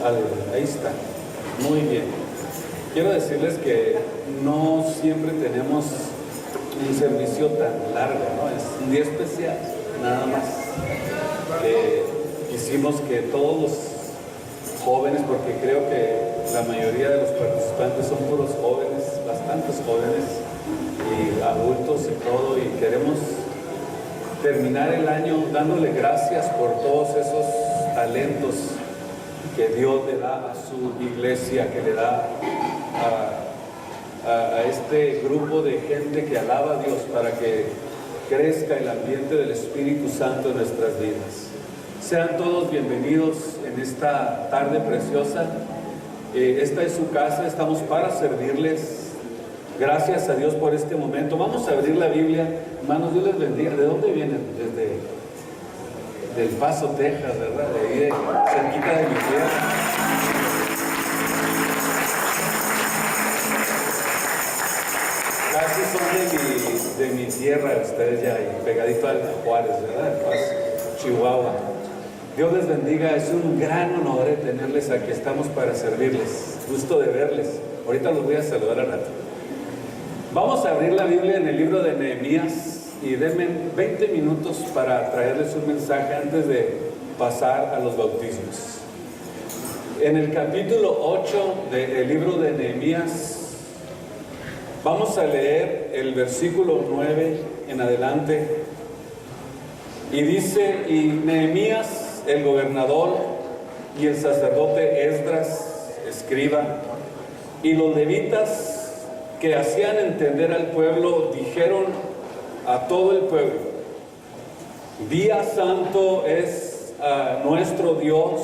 Ahí está. Muy bien. Quiero decirles que no siempre tenemos un servicio tan largo, ¿no? Es un día especial, nada más. Quisimos que todos los jóvenes, porque creo que la mayoría de los participantes son puros jóvenes, bastantes jóvenes y adultos y todo, y queremos terminar el año dándole gracias por todos esos talentos que Dios le da a su iglesia, que le da a este grupo de gente que alaba a Dios para que crezca el ambiente del Espíritu Santo en nuestras vidas. Sean todos bienvenidos en esta tarde preciosa. Esta es su casa, estamos para servirles. Gracias a Dios por este momento. Vamos a abrir la Biblia. Hermanos, Dios les bendiga. ¿De dónde vienen? Del Paso, Texas, ¿verdad? De ahí, cerquita de mi tierra. Casi son de mi tierra, ustedes ya ahí, pegadito al Juárez, ¿verdad? El Paso, Chihuahua. Dios les bendiga. Es un gran honor tenerles aquí. Estamos para servirles. Gusto de verles. Ahorita los voy a saludar al rato. Vamos a abrir la Biblia en el libro de Nehemías y denme 20 minutos para traerles un mensaje antes de pasar a los bautismos. En el capítulo 8 del libro de Nehemías vamos a leer el versículo 9 en adelante, y dice: y Nehemías el gobernador y el sacerdote Esdras escriba y los levitas que hacían entender al pueblo dijeron a todo el pueblo: día santo es a nuestro Dios,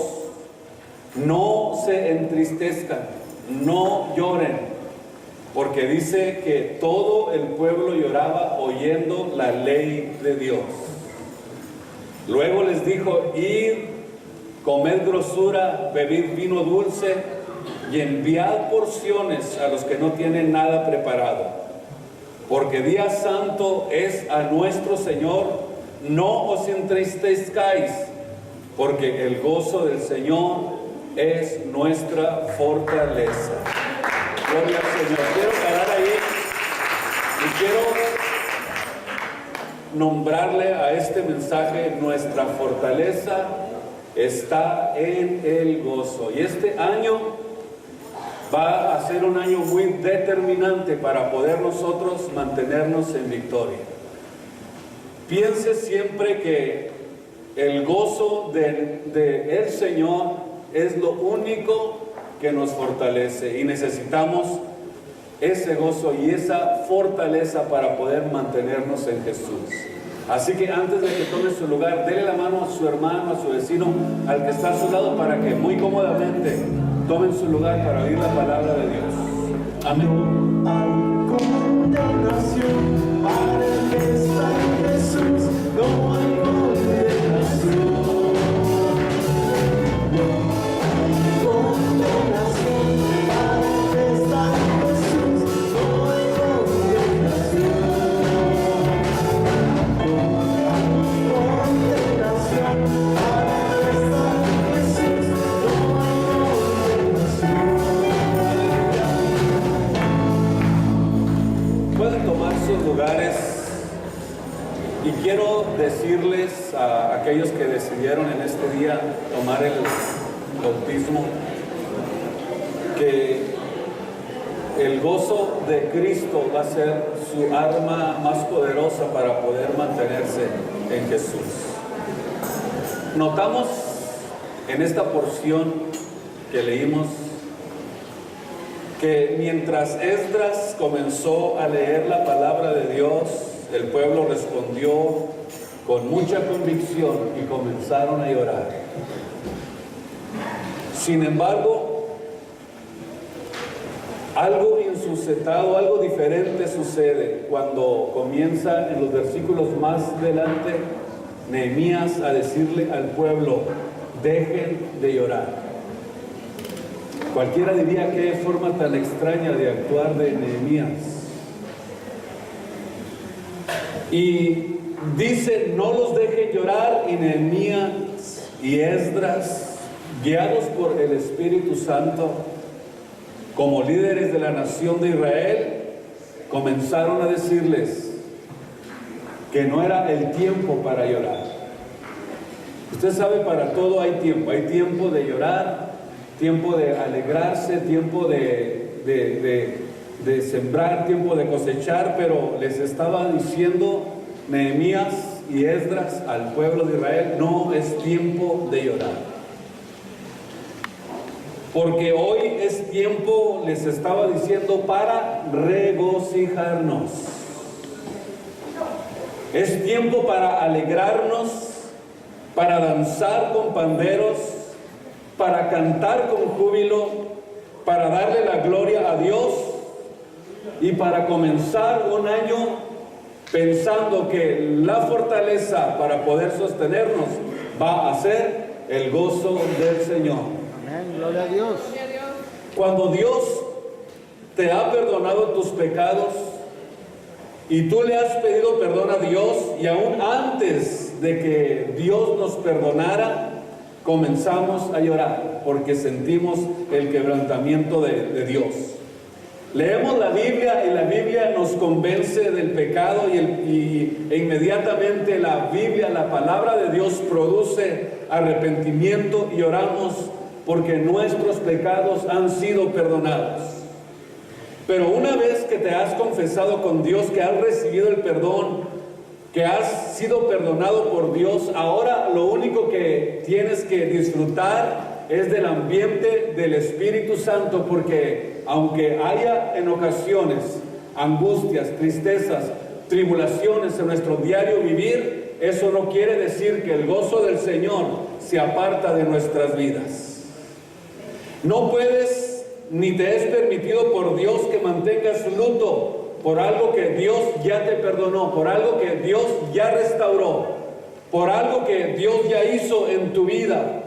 no se entristezcan, no lloren, porque dice que todo el pueblo lloraba oyendo la ley de Dios. Luego les dijo: id, comed grosura, bebid vino dulce y enviad porciones a los que no tienen nada preparado, porque día santo es a nuestro Señor, no os entristezcáis, porque el gozo del Señor es nuestra fortaleza. Gloria al Señor. Quiero parar ahí y quiero nombrarle a este mensaje: nuestra fortaleza está en el gozo. Y este año va a ser un año muy determinante para poder nosotros mantenernos en victoria. Piense siempre que el gozo del Señor es lo único que nos fortalece, y necesitamos ese gozo y esa fortaleza para poder mantenernos en Jesús. Así que antes de que tome su lugar, dele la mano a su hermano, a su vecino, al que está a su lado, para que muy cómodamente tomen su lugar para oír la palabra de Dios. Amén. No hay condenación para el que está en Jesús. No hay condenación. No hay condenación para el que está en Jesús. No hay condenación. No hay condenación para el que está en Jesús. No hay condenación. Pueden tomar sus lugares, y quiero decirles a aquellos que decidieron en este día tomar el bautismo que el gozo de Cristo va a ser su arma más poderosa para poder mantenerse en Jesús. Notamos en esta porción que leímos que mientras Esdras comenzó a leer la palabra de Dios, el pueblo respondió con mucha convicción y comenzaron a llorar. Sin embargo, algo insuscitado, algo diferente sucede cuando comienza en los versículos más adelante Nehemías a decirle al pueblo: dejen de llorar. Cualquiera diría: qué forma tan extraña de actuar de Nehemías. Y dice: no los dejen llorar, y Nehemías y Esdras guiados por el Espíritu Santo, como líderes de la nación de Israel, comenzaron a decirles que no era el tiempo para llorar. Usted sabe, para todo hay tiempo de llorar, tiempo de alegrarse, tiempo de sembrar, tiempo de cosechar, pero les estaba diciendo Nehemías y Esdras al pueblo de Israel: no es tiempo de llorar. Porque hoy es tiempo, les estaba diciendo, para regocijarnos. Es tiempo para alegrarnos, para danzar con panderos, para cantar con júbilo, para darle la gloria a Dios y para comenzar un año pensando que la fortaleza para poder sostenernos va a ser el gozo del Señor. Amén, gloria a Dios. Cuando Dios te ha perdonado tus pecados y tú le has pedido perdón a Dios, y aún antes de que Dios nos perdonara, comenzamos a llorar porque sentimos el quebrantamiento de Dios. Leemos la Biblia y la Biblia nos convence del pecado e inmediatamente la Biblia, la palabra de Dios, produce arrepentimiento y oramos porque nuestros pecados han sido perdonados. Pero una vez que te has confesado con Dios, que has recibido el perdón, que has sido perdonado por Dios, ahora lo único que tienes que disfrutar es del ambiente del Espíritu Santo, porque aunque haya en ocasiones angustias, tristezas, tribulaciones en nuestro diario vivir, eso no quiere decir que el gozo del Señor se aparta de nuestras vidas. No puedes ni te es permitido por Dios que mantengas luto por algo que Dios ya te perdonó, por algo que Dios ya restauró, por algo que Dios ya hizo en tu vida,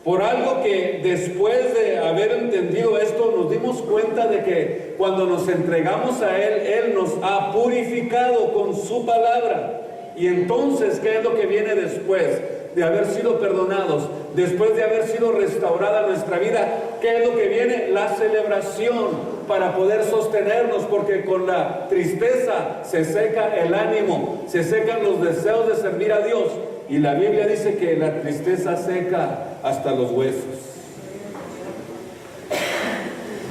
por algo que después de haber entendido esto nos dimos cuenta de que cuando nos entregamos a Él, Él nos ha purificado con su palabra. Y entonces, ¿qué es lo que viene después de haber sido perdonados? Después de haber sido restaurada nuestra vida, ¿qué es lo que viene? La celebración, para poder sostenernos, porque con la tristeza se seca el ánimo, se secan los deseos de servir a Dios, y la Biblia dice que la tristeza seca hasta los huesos.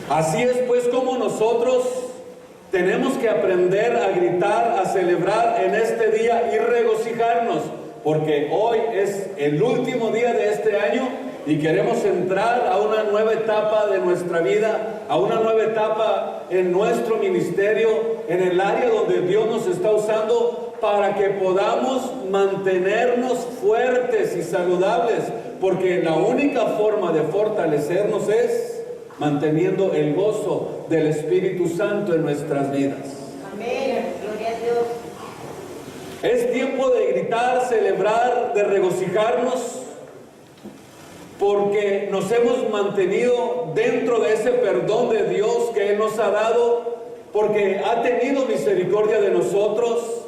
Así es pues como nosotros tenemos que aprender a gritar, a celebrar en este día y regocijarnos, porque hoy es el último día de este año y queremos entrar a una nueva etapa de nuestra vida, a una nueva etapa en nuestro ministerio, en el área donde Dios nos está usando para que podamos mantenernos fuertes y saludables, porque la única forma de fortalecernos es manteniendo el gozo del Espíritu Santo en nuestras vidas. Amén, gloria a Dios. Es tiempo de gritar, celebrar, de regocijarnos, porque nos hemos mantenido dentro de ese perdón de Dios que Él nos ha dado, porque ha tenido misericordia de nosotros,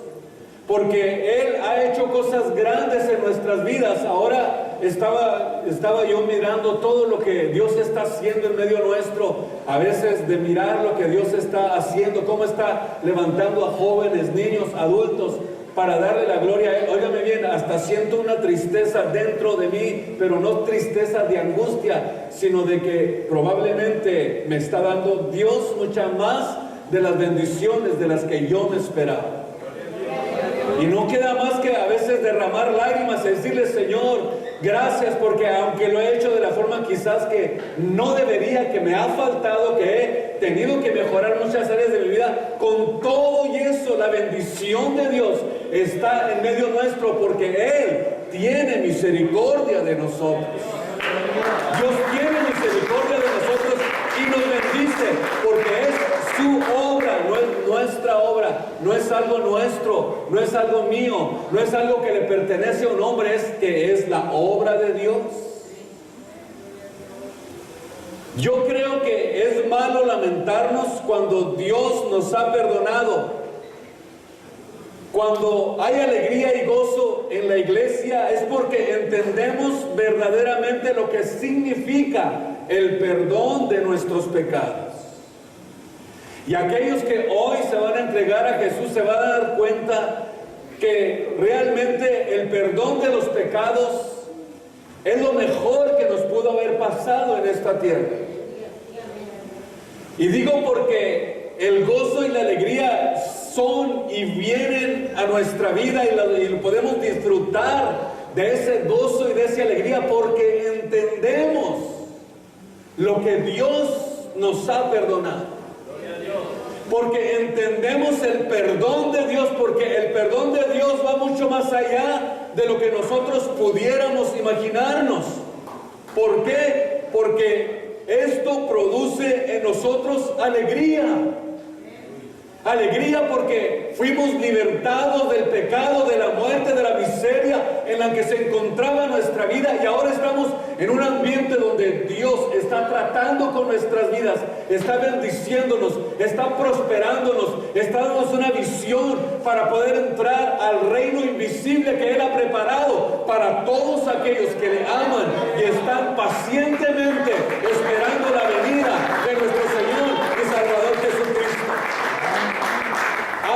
porque Él ha hecho cosas grandes en nuestras vidas. Ahora estaba yo mirando todo lo que Dios está haciendo en medio nuestro, a veces de mirar lo que Dios está haciendo, cómo está levantando a jóvenes, niños, adultos, para darle la gloria a Él. Óigame bien, hasta siento una tristeza dentro de mí, pero no tristeza de angustia, sino de que probablemente me está dando Dios mucha más de las bendiciones de las que yo me esperaba. Y no queda más que a veces derramar lágrimas y decirle: Señor, gracias, porque aunque lo he hecho de la forma quizás que no debería, que me ha faltado, que he tenido que mejorar muchas áreas de mi vida, con todo y eso la bendición de Dios está en medio nuestro, porque Él tiene misericordia de nosotros. Dios tiene misericordia de nosotros y nos bendice, porque es su obra, no es nuestra obra, no es algo nuestro, no es algo mío, no es algo que le pertenece a un hombre, es que es la obra de Dios. Yo creo que es malo lamentarnos cuando Dios nos ha perdonado, Cuando hay alegría y gozo en la iglesia es porque entendemos verdaderamente lo que significa el perdón de nuestros pecados. Y aquellos que hoy se van a entregar a Jesús se van a dar cuenta que realmente el perdón de los pecados es lo mejor que nos pudo haber pasado en esta tierra. Y digo porque el gozo y la alegría son y vienen a nuestra vida y lo podemos disfrutar de ese gozo y de esa alegría porque entendemos lo que Dios nos ha perdonado. Porque entendemos el perdón de Dios, porque el perdón de Dios va mucho más allá de lo que nosotros pudiéramos imaginarnos. ¿Por qué? Porque esto produce en nosotros alegría. Alegría porque fuimos libertados del pecado, de la muerte, de la miseria en la que se encontraba nuestra vida, y ahora estamos en un ambiente donde Dios está tratando con nuestras vidas, está bendiciéndonos, está prosperándonos, está dándonos una visión para poder entrar al reino invisible que Él ha preparado para todos aquellos que le aman y están pacientemente esperando la venida de nuestro Señor y Salvador Jesucristo.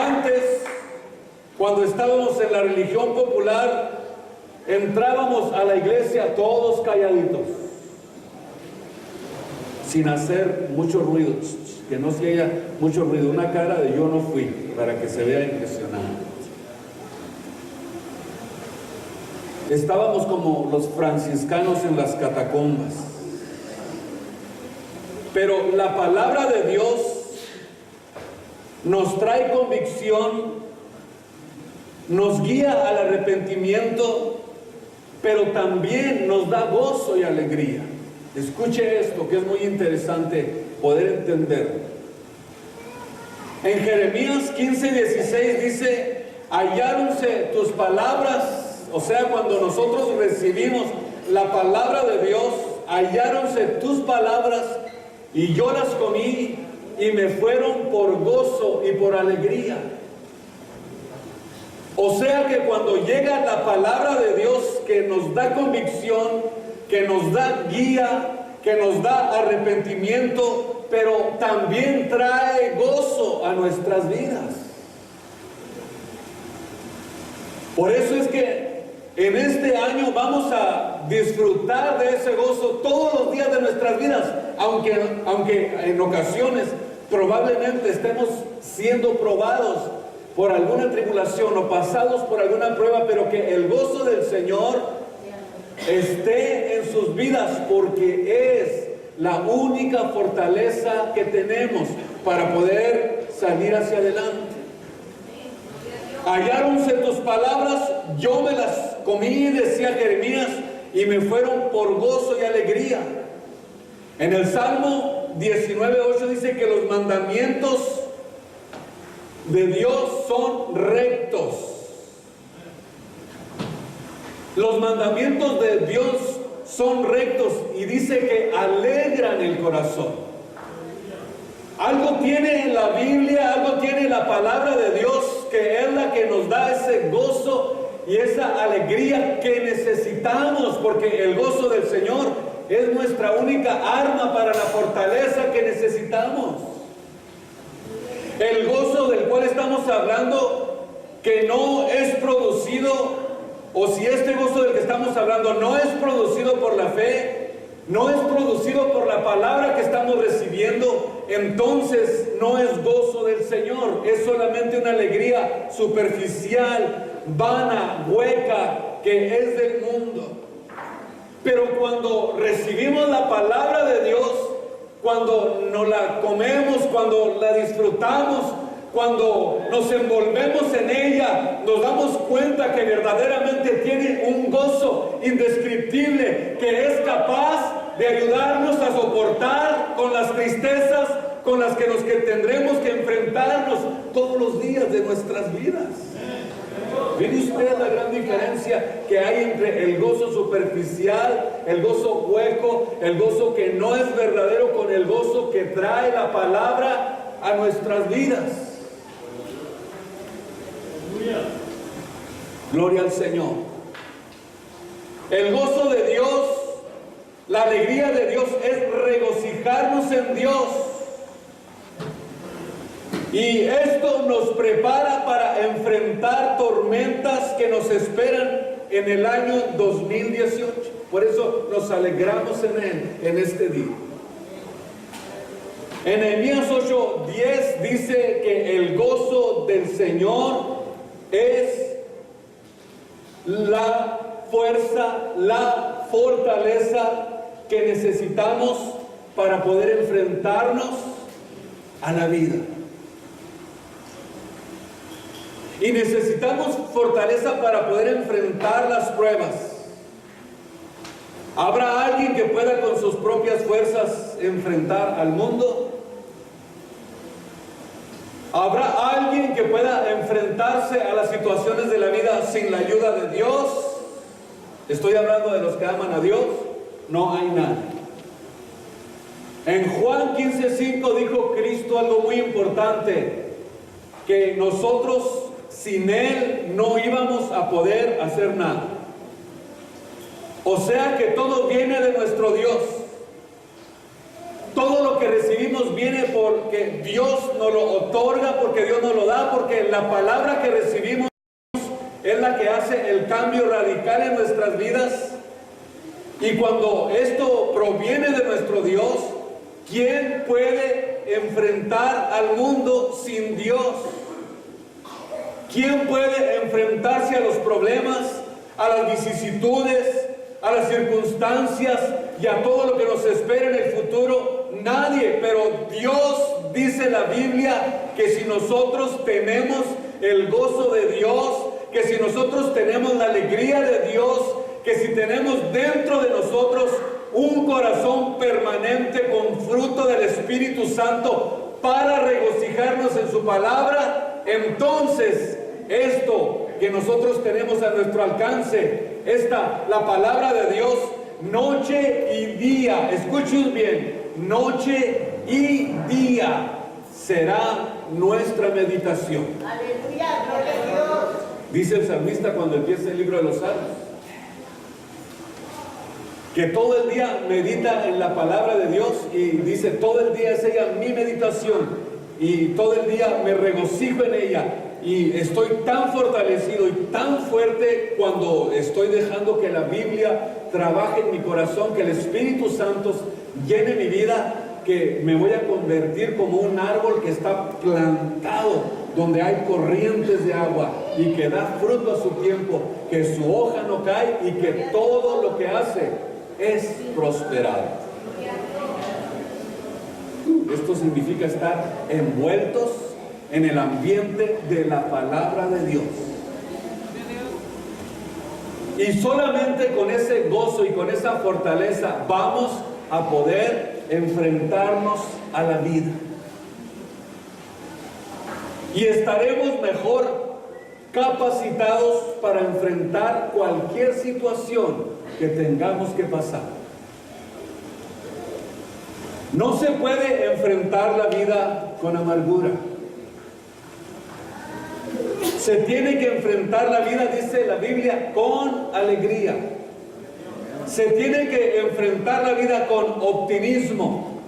Antes, cuando estábamos en la religión popular, entrábamos a la iglesia todos calladitos, sin hacer mucho ruido, que no se haya mucho ruido, una cara de yo no fui, para que se vea impresionado. Estábamos como los franciscanos en las catacumbas, pero la palabra de Dios nos trae convicción, nos guía al arrepentimiento, pero también nos da gozo y alegría. Escuche esto, que es muy interesante poder entender. En Jeremías 15:16 dice: halláronse tus palabras, o sea, cuando nosotros recibimos la palabra de Dios, halláronse tus palabras y yo las comí y me fueron por gozo y por alegría. O sea que cuando llega la palabra de Dios que nos da convicción, que nos da guía, que nos da arrepentimiento, pero también trae gozo a nuestras vidas. Por eso es que en este año vamos a disfrutar de ese gozo todos los días de nuestras vidas, aunque en ocasiones probablemente estemos siendo probados por alguna tribulación o pasados por alguna prueba, pero que el gozo del Señor esté en sus vidas, porque es la única fortaleza que tenemos para poder salir hacia adelante. Halláronse tus palabras, yo me las comí, decía Jeremías, y me fueron por gozo y alegría. En el Salmo 19:8 dice que los mandamientos de Dios son rectos. Los mandamientos de Dios son rectos y dice que alegran el corazón. Algo tiene en la Biblia, algo tiene la palabra de Dios, que es la que nos da ese gozo y esa alegría que necesitamos, porque el gozo del Señor es nuestra única arma para la fortaleza que necesitamos. El gozo del cual estamos hablando, que no es producido, o si este gozo del que estamos hablando no es producido por la fe, no es producido por la palabra que estamos recibiendo, entonces no es gozo del Señor, es solamente una alegría superficial, vana, hueca, que es del mundo. Pero cuando recibimos la palabra de Dios, cuando nos la comemos, cuando la disfrutamos, cuando nos envolvemos en ella, nos damos cuenta que verdaderamente tiene un gozo indescriptible, que es capaz de ayudarnos a soportar con las tristezas con las que tendremos que enfrentarnos todos los días de nuestras vidas. ¿Mire usted la gran diferencia que hay entre el gozo superficial, el gozo hueco, el gozo que no es verdadero, con el gozo que trae la palabra a nuestras vidas? Gloria al Señor. El gozo de Dios, la alegría de Dios es regocijarnos en Dios. Y esto nos prepara para enfrentar tormentas que nos esperan en el año 2018. Por eso nos alegramos en Él en este día. En Nehemías 8:10 dice que el gozo del Señor es la fuerza, la fortaleza que necesitamos para poder enfrentarnos a la vida. Y necesitamos fortaleza para poder enfrentar las pruebas. ¿Habrá alguien que pueda con sus propias fuerzas enfrentar al mundo? ¿Habrá alguien que pueda enfrentarse a las situaciones de la vida sin la ayuda de Dios? Estoy hablando de los que aman a Dios. No hay nada. En Juan 15:5 dijo Cristo algo muy importante, que nosotros sin Él no íbamos a poder hacer nada. O sea que todo viene de nuestro Dios. Todo lo que recibimos viene porque Dios nos lo otorga, porque Dios nos lo da, porque la palabra que recibimos es la que hace el cambio radical en nuestras vidas. Y cuando esto proviene de nuestro Dios, ¿quién puede enfrentar al mundo sin Dios? ¿Quién puede enfrentarse a los problemas, a las vicisitudes, a las circunstancias y a todo lo que nos espera en el futuro? Nadie, pero Dios dice la Biblia que si nosotros tenemos el gozo de Dios, que si nosotros tenemos la alegría de Dios, que si tenemos dentro de nosotros un corazón permanente con fruto del Espíritu Santo para regocijarnos en su palabra, entonces esto que nosotros tenemos a nuestro alcance, la palabra de Dios, noche y día, escuchen bien, noche y día será nuestra meditación. Aleluya, gloria a Dios. Dice el salmista cuando empieza el libro de los Salmos, que todo el día medita en la palabra de Dios, y dice, todo el día es ella mi meditación, y todo el día me regocijo en ella, y estoy tan fortalecido y tan fuerte cuando estoy dejando que la Biblia trabaje en mi corazón, que el Espíritu Santo llene mi vida, que me voy a convertir como un árbol que está plantado donde hay corrientes de agua y que da fruto a su tiempo, que su hoja no cae y que todo lo que hace es prosperar. Esto significa estar envueltos en el ambiente de la palabra de Dios. Y solamente con ese gozo y con esa fortaleza vamos a poder enfrentarnos a la vida. Y estaremos mejor capacitados para enfrentar cualquier situación que tengamos que pasar. No se puede enfrentar la vida con amargura. Se tiene que enfrentar la vida, dice la Biblia, con alegría. Se tiene que enfrentar la vida con optimismo.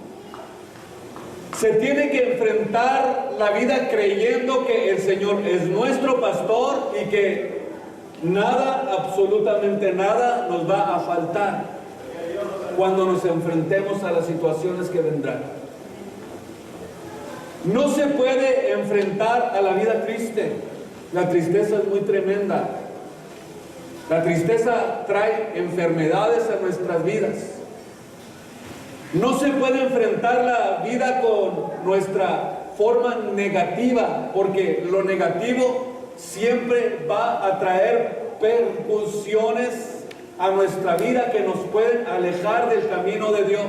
Se tiene que enfrentar la vida creyendo que el Señor es nuestro pastor y que nada, absolutamente nada, nos va a faltar cuando nos enfrentemos a las situaciones que vendrán. No se puede enfrentar a la vida triste. La tristeza es muy tremenda. La tristeza trae enfermedades a nuestras vidas. No se puede enfrentar la vida con nuestra forma negativa, porque lo negativo siempre va a traer percusiones a nuestra vida que nos pueden alejar del camino de Dios.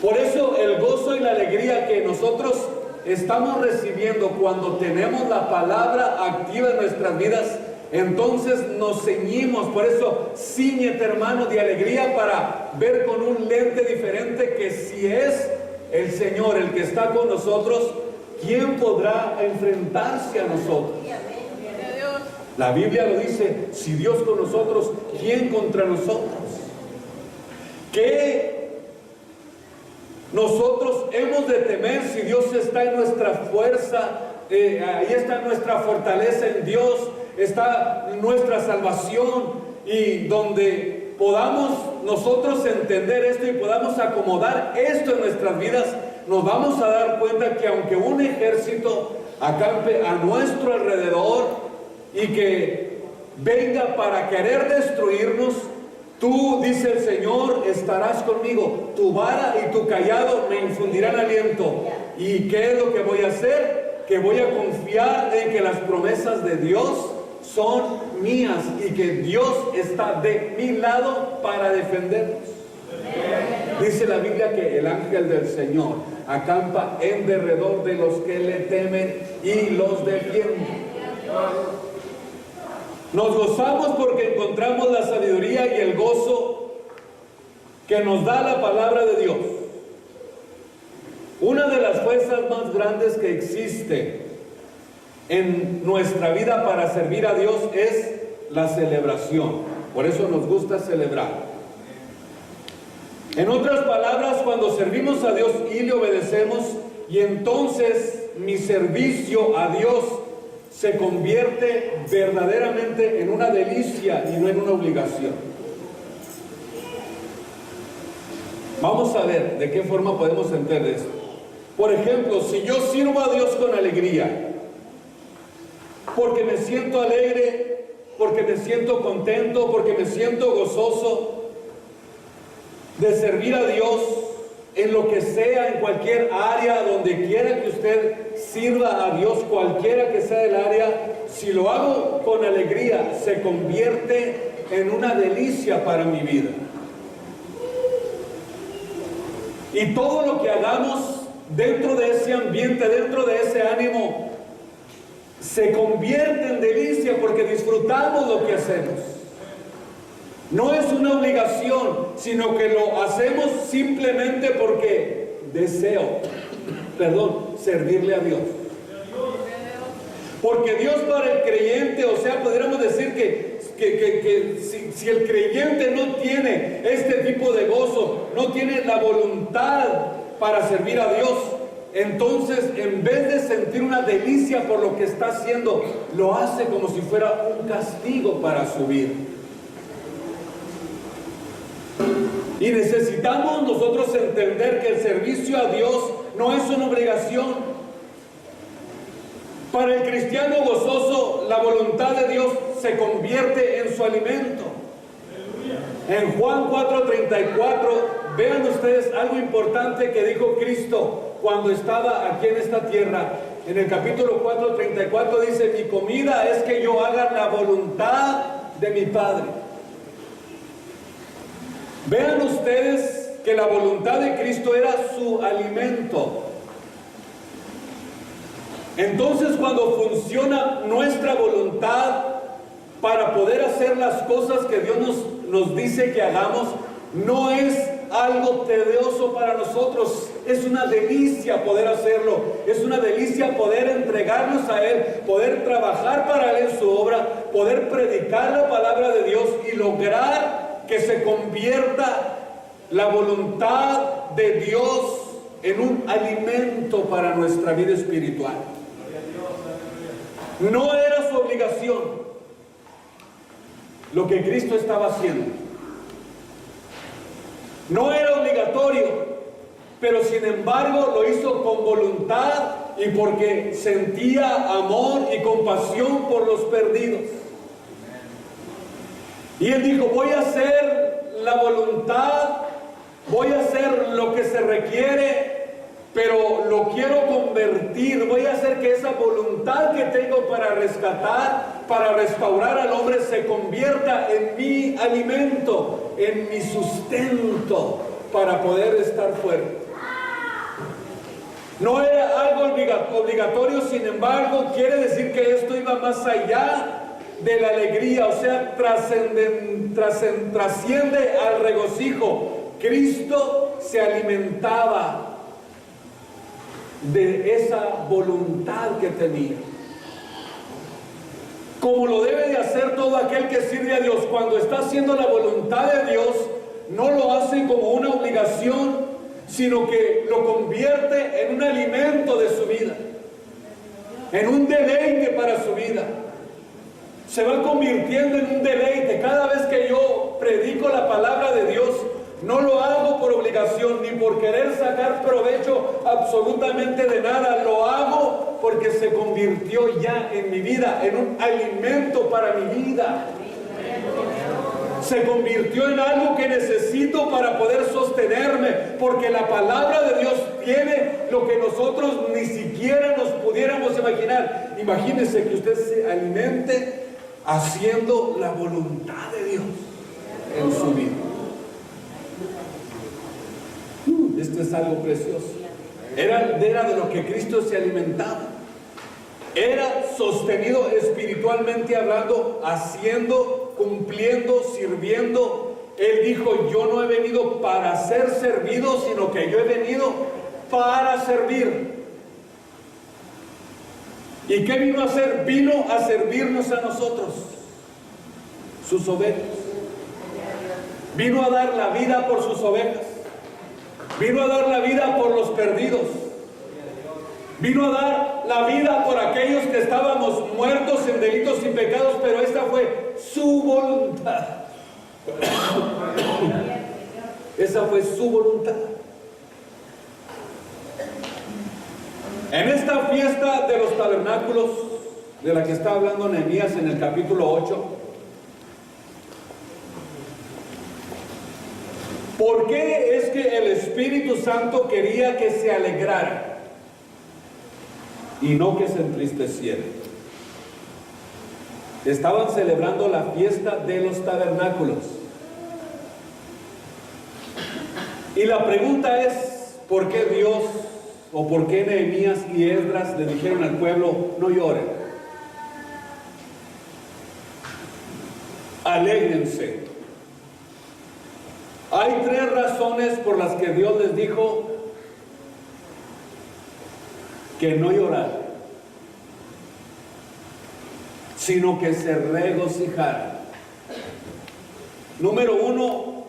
Por eso el gozo y la alegría que nosotros estamos recibiendo cuando tenemos la palabra activa en nuestras vidas, entonces nos ceñimos. Por eso cíñete, hermano, de alegría para ver con un lente diferente que si es el Señor el que está con nosotros, ¿quién podrá enfrentarse a nosotros? La Biblia lo dice, si Dios con nosotros, ¿quién contra nosotros? ¿Qué nosotros hemos de temer si Dios está en nuestra fuerza? Ahí está nuestra fortaleza en Dios, está nuestra salvación, y donde podamos nosotros entender esto y podamos acomodar esto en nuestras vidas, nos vamos a dar cuenta que aunque un ejército acampe a nuestro alrededor y que venga para querer destruirnos, tú, dice el Señor, estarás conmigo, tu vara y tu callado me infundirán aliento. ¿Y qué es lo que voy a hacer? Que voy a confiar en que las promesas de Dios son mías y que Dios está de mi lado para defendernos. Dice la Biblia que el ángel del Señor acampa en derredor de los que le temen y los defiende. Nos gozamos porque encontramos la sabiduría y el gozo que nos da la palabra de Dios. Una de las fuerzas más grandes que existe en nuestra vida para servir a Dios es la celebración. Por eso nos gusta celebrar. En otras palabras, cuando servimos a Dios y le obedecemos, y entonces mi servicio a Dios se convierte verdaderamente en una delicia y no en una obligación. Vamos a ver de qué forma podemos entender esto. Por ejemplo, si yo sirvo a Dios con alegría, porque me siento alegre, porque me siento contento, porque me siento gozoso de servir a Dios en lo que sea, en cualquier área, donde quiera que usted sirva a Dios, cualquiera que sea el área, si lo hago con alegría, se convierte en una delicia para mi vida. Y todo lo que hagamos dentro de ese ambiente, dentro de ese ánimo, se convierte en delicia porque disfrutamos lo que hacemos. No es una obligación, sino que lo hacemos simplemente porque deseo, servirle a Dios. Porque Dios para el creyente, o sea, podríamos decir que si el creyente no tiene este tipo de gozo, no tiene la voluntad para servir a Dios, entonces en vez de sentir una delicia por lo que está haciendo, lo hace como si fuera un castigo para su vida. Y necesitamos nosotros entender que el servicio a Dios no es una obligación. Para el cristiano gozoso, la voluntad de Dios se convierte en su alimento. En Juan 4:34, vean ustedes algo importante que dijo Cristo cuando estaba aquí en esta tierra. En el capítulo 4:34 dice: mi comida es que yo haga la voluntad de mi Padre. Vean ustedes que la voluntad de Cristo era su alimento. Entonces, cuando funciona nuestra voluntad para poder hacer las cosas que Dios nos dice que hagamos, no es algo tedioso para nosotros, es una delicia poder hacerlo, es una delicia poder entregarnos a Él, poder trabajar para Él en su obra, poder predicar la palabra de Dios y lograr que se convierta la voluntad de Dios en un alimento para nuestra vida espiritual. No era su obligación lo que Cristo estaba haciendo. No era obligatorio, pero sin embargo lo hizo con voluntad y porque sentía amor y compasión por los perdidos. Y Él dijo: voy a hacer la voluntad, voy a hacer lo que se requiere, pero lo quiero convertir, voy a hacer que esa voluntad que tengo para rescatar, para restaurar al hombre, se convierta en mi alimento, en mi sustento, para poder estar fuerte. No era algo obligatorio, sin embargo, quiere decir que esto iba más allá de la alegría, o sea, trasciende al regocijo. Cristo se alimentaba de esa voluntad que tenía. como lo debe de hacer todo aquel que sirve a Dios. Cuando está haciendo la voluntad de Dios, no lo hace como una obligación, sino que lo convierte en un alimento de su vida, en un deleite para su vida. Se va convirtiendo en un deleite. Cada vez que yo predico la palabra de Dios, no lo hago por obligación ni por querer sacar provecho absolutamente de nada. Lo hago porque se convirtió ya en mi vida, en un alimento para mi vida. Se convirtió en algo que necesito para poder sostenerme, porque la palabra de Dios tiene lo que nosotros ni siquiera nos pudiéramos imaginar. Imagínese que usted se alimente haciendo la voluntad de Dios en su vida. Esto es algo precioso. Era de lo que Cristo se alimentaba. Era sostenido espiritualmente hablando, haciendo, cumpliendo, sirviendo. Él dijo: yo no he venido para ser servido, sino que yo he venido para servir. ¿Y qué vino a hacer? Vino a servirnos a nosotros, sus ovejas. Vino a dar la vida por sus ovejas. Vino a dar la vida por los perdidos. Vino a dar la vida por aquellos que estábamos muertos en delitos y pecados, pero esta fue su voluntad. Esa fue su voluntad. En esta fiesta de los tabernáculos, de la que está hablando Nehemías en el capítulo 8, ¿por qué es que el Espíritu Santo quería que se alegrara y no que se entristeciera? Estaban celebrando la fiesta de los tabernáculos. Y la pregunta es, ¿por qué Dios o por qué Nehemías y Esdras le dijeron al pueblo: no lloren, alégrense? Hay tres razones por las que Dios les dijo que no lloraran, sino que se regocijaran. Número uno,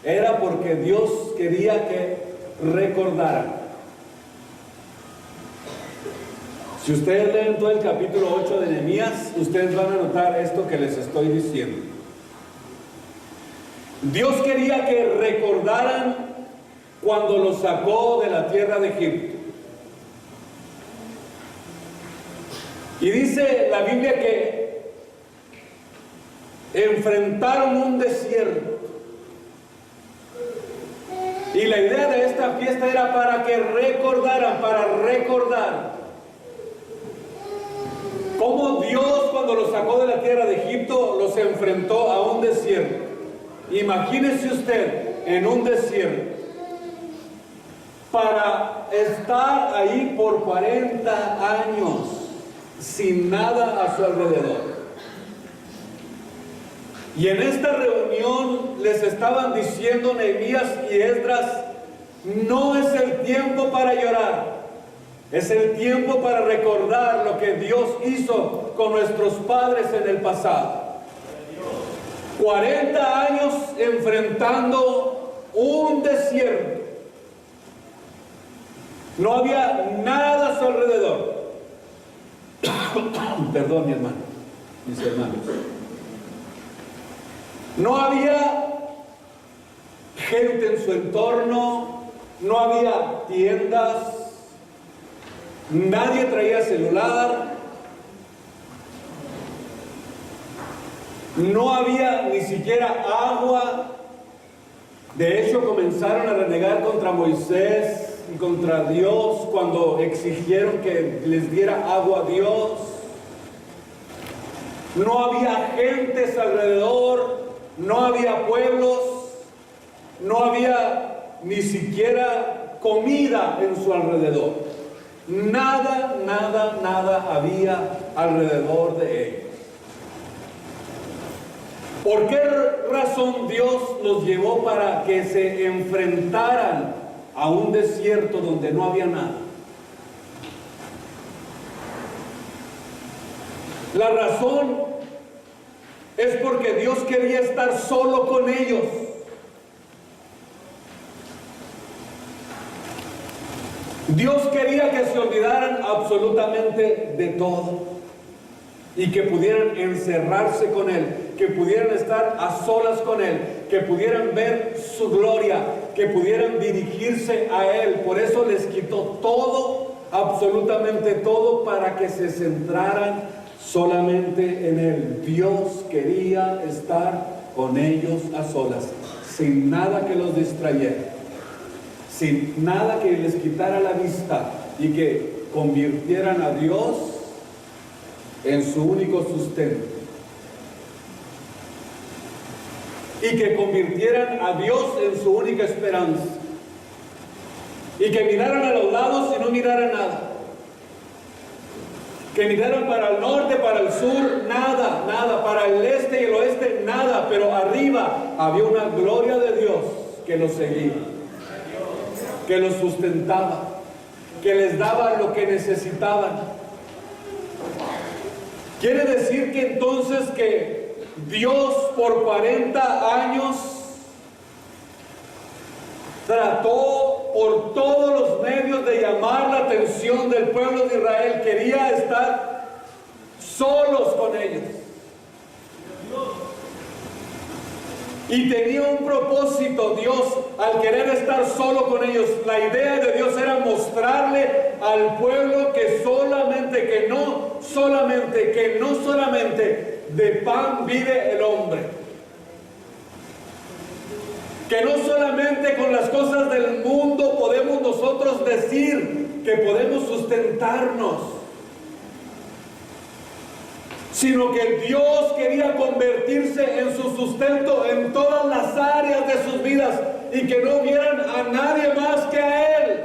era porque Dios quería que recordaran. Si ustedes leen todo el capítulo 8 de Nehemías, ustedes van a notar esto que les estoy diciendo. Dios quería que recordaran cuando los sacó de la tierra de Egipto. Y dice la Biblia que enfrentaron un desierto. Y la idea de esta fiesta era para que recordaran, para recordar cómo Dios, cuando los sacó de la tierra de Egipto, los enfrentó a un desierto. Imagínese usted en un desierto para estar ahí por 40 años sin nada a su alrededor. Y en esta reunión les estaban diciendo Nehemías y Esdras: no es el tiempo para llorar, es el tiempo para recordar lo que Dios hizo con nuestros padres en el pasado. 40 años enfrentando un desierto. No había nada a su alrededor. Perdón, mi hermano, mis hermanos. No había gente en su entorno, no había tiendas, nadie traía celular. No había ni siquiera agua. De hecho, comenzaron a renegar contra Moisés y contra Dios cuando exigieron que les diera agua a Dios. No había gentes alrededor, no había pueblos, no había ni siquiera comida en su alrededor. Nada, nada, nada había alrededor de ellos. ¿Por qué razón Dios los llevó para que se enfrentaran a un desierto donde no había nada? La razón es porque Dios quería estar solo con ellos. Dios quería que se olvidaran absolutamente de todo y que pudieran encerrarse con Él, que pudieran estar a solas con Él, que pudieran ver su gloria, que pudieran dirigirse a Él. Por eso les quitó todo, absolutamente todo, para que se centraran solamente en Él. Dios quería estar con ellos a solas, sin nada que los distrayera, sin nada que les quitara la vista y que convirtieran a Dios en su único sustento. Y que convirtieran a Dios en su única esperanza. Y que miraran a los lados y no miraran nada. Que miraran para el norte, para el sur, nada, nada. Para el este y el oeste, nada. Pero arriba había una gloria de Dios que los seguía, que los sustentaba, que les daba lo que necesitaban. Quiere decir que entonces que Dios por 40 años trató por todos los medios de llamar la atención del pueblo de Israel. Quería estar solos con ellos. Y tenía un propósito Dios al querer estar solo con ellos. La idea de Dios era mostrarle al pueblo que no solamente de pan vive el hombre. Que no solamente con las cosas del mundo podemos nosotros decir que podemos sustentarnos, sino que Dios quería convertirse en su sustento en todas las áreas de sus vidas y que no vieran a nadie más que a Él.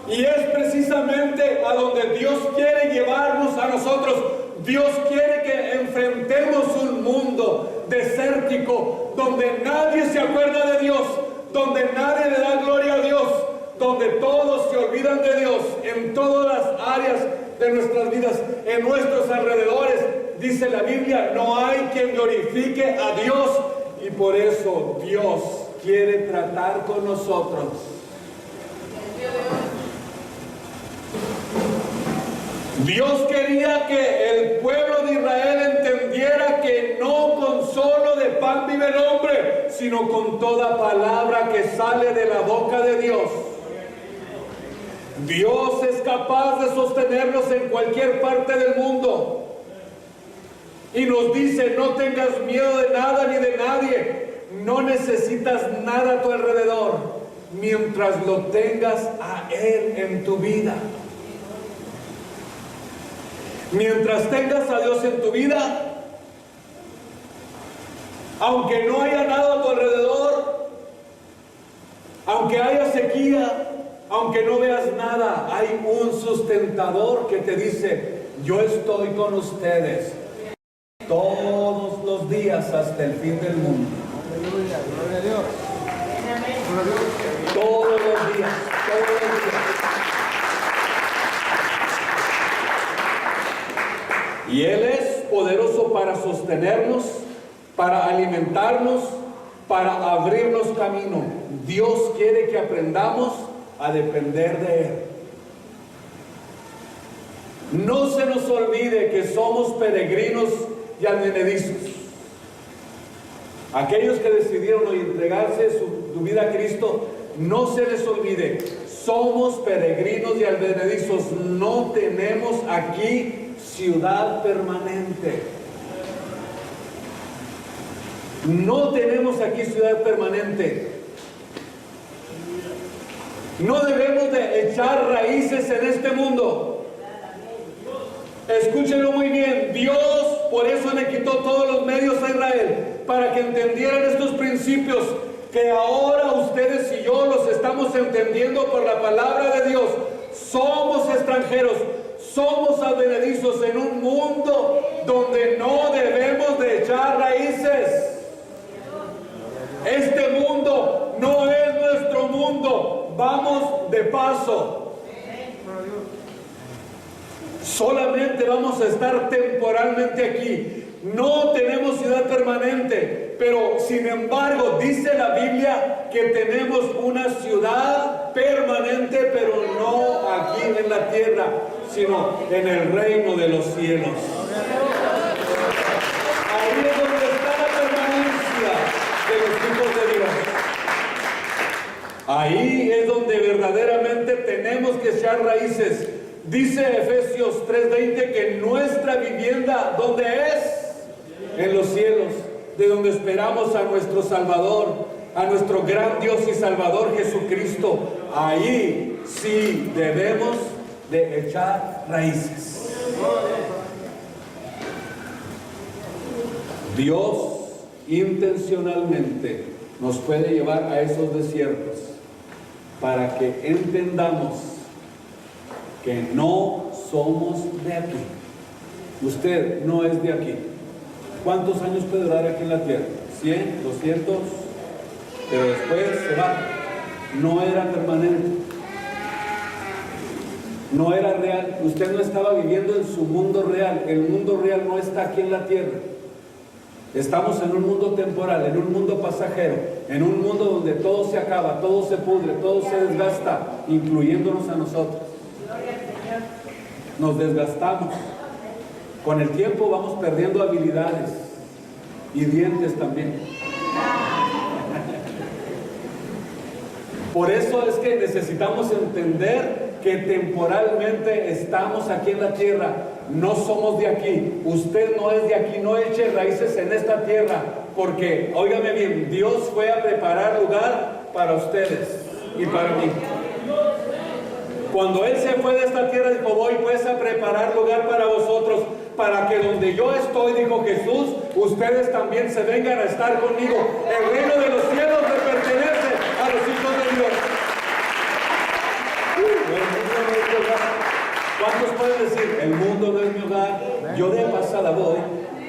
Y es precisamente a donde Dios quiere llevarnos a nosotros. Dios quiere que enfrentemos un mundo desértico, donde nadie se acuerda de Dios, donde nadie le da gloria a Dios, donde todos se olvidan de Dios en todas las áreas de nuestras vidas, en nuestros alrededores. Dice la Biblia, no hay quien glorifique a Dios, y por eso Dios quiere tratar con nosotros. Dios quería que el pueblo de Israel entendiera que no con solo de pan vive el hombre, sino con toda palabra que sale de la boca de Dios. Dios es capaz de sostenernos en cualquier parte del mundo. Y nos dice, no tengas miedo de nada ni de nadie. No necesitas nada a tu alrededor, mientras lo tengas a Él en tu vida. Mientras tengas a Dios en tu vida, aunque no haya nada a tu alrededor, aunque haya sequía, aunque no veas nada, hay un sustentador que te dice, yo estoy con ustedes todos los días hasta el fin del mundo. Aleluya, gloria a Dios. Todos los días, todos los días. Y Él es poderoso para sostenernos, para alimentarnos, para abrirnos camino. Dios quiere que aprendamos a depender de Él. No se nos olvide que somos peregrinos y advenedizos. Aquellos que decidieron entregarse su vida a Cristo, no se les olvide, somos peregrinos y advenedizos. No tenemos aquí ciudad permanente. No tenemos aquí ciudad permanente. No debemos de echar raíces en este mundo. Escúchenlo muy bien. Dios por eso le quitó todos los medios a Israel, para que entendieran estos principios que ahora ustedes y yo los estamos entendiendo por la palabra de Dios. Somos extranjeros, somos advenedizos en un mundo donde no debemos de echar raíces. Este mundo no es nuestro mundo, vamos de paso. Solamente vamos a estar temporalmente aquí. No tenemos ciudad permanente, pero sin embargo dice la Biblia que tenemos una ciudad permanente, pero no aquí en la tierra, sino en el reino de los cielos. Ahí es donde está la permanencia de los hijos de Dios. Ahí es donde verdaderamente tenemos que echar raíces. Dice Efesios 3:20 que nuestra vivienda, ¿dónde es? En los cielos, de donde esperamos a nuestro Salvador, a nuestro gran Dios y Salvador Jesucristo. Ahí sí debemos de echar raíces. Dios intencionalmente nos puede llevar a esos desiertos para que entendamos que no somos de aquí. Usted no es de aquí. ¿Cuántos años puede durar aquí en la tierra? ¿100? ¿200? Pero después se va. No era permanente. No era real. Usted no estaba viviendo en su mundo real. El mundo real no está aquí en la tierra. Estamos en un mundo temporal, en un mundo pasajero, en un mundo donde todo se acaba, todo se pudre, todo se desgasta, incluyéndonos a nosotros. Nos desgastamos. Con el tiempo vamos perdiendo habilidades y dientes también. Por eso es que necesitamos entender que temporalmente estamos aquí en la tierra. No somos de aquí. Usted no es de aquí. No eche raíces en esta tierra, porque, óigame bien, Dios fue a preparar lugar para ustedes y para mí. Cuando Él se fue de esta tierra, dijo: voy pues a preparar lugar para vosotros, para que donde yo estoy, dijo Jesús, ustedes también se vengan a estar conmigo. El reino de los cielos le pertenece a los hijos de Dios. ¿Cuántos pueden decir: el mundo no es mi hogar, yo de pasada voy,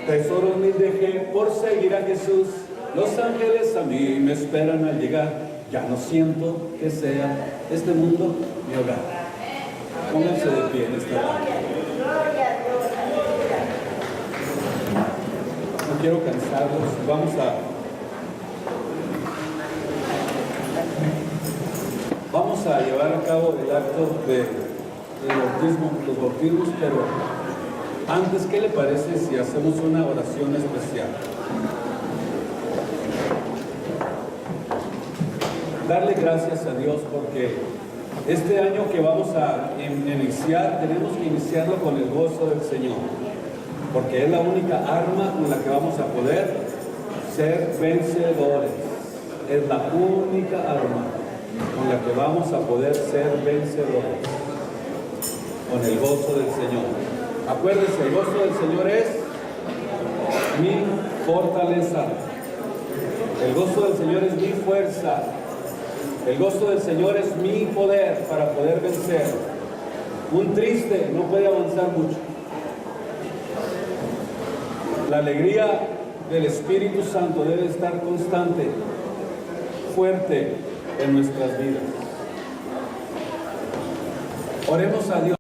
tesoros mil dejé por seguir a Jesús, los ángeles a mí me esperan al llegar, ya no siento que sea este mundo mi hogar? Pónganse de pie en esta tarde. No quiero cansarlos. Vamos a llevar a cabo el acto de bautismo, los bautismos, pero antes, ¿qué le parece si hacemos una oración especial? Darle gracias a Dios porque este año que vamos a iniciar, tenemos que iniciarlo con el gozo del Señor, porque es la única arma con la que vamos a poder ser vencedores. Es la única arma con la que vamos a poder ser vencedores, con el gozo del Señor. Acuérdense, el gozo del Señor es mi fortaleza. El gozo del Señor es mi fuerza. El gozo del Señor es mi poder para poder vencer. Un triste no puede avanzar mucho. La alegría del Espíritu Santo debe estar constante, fuerte en nuestras vidas. Oremos a Dios.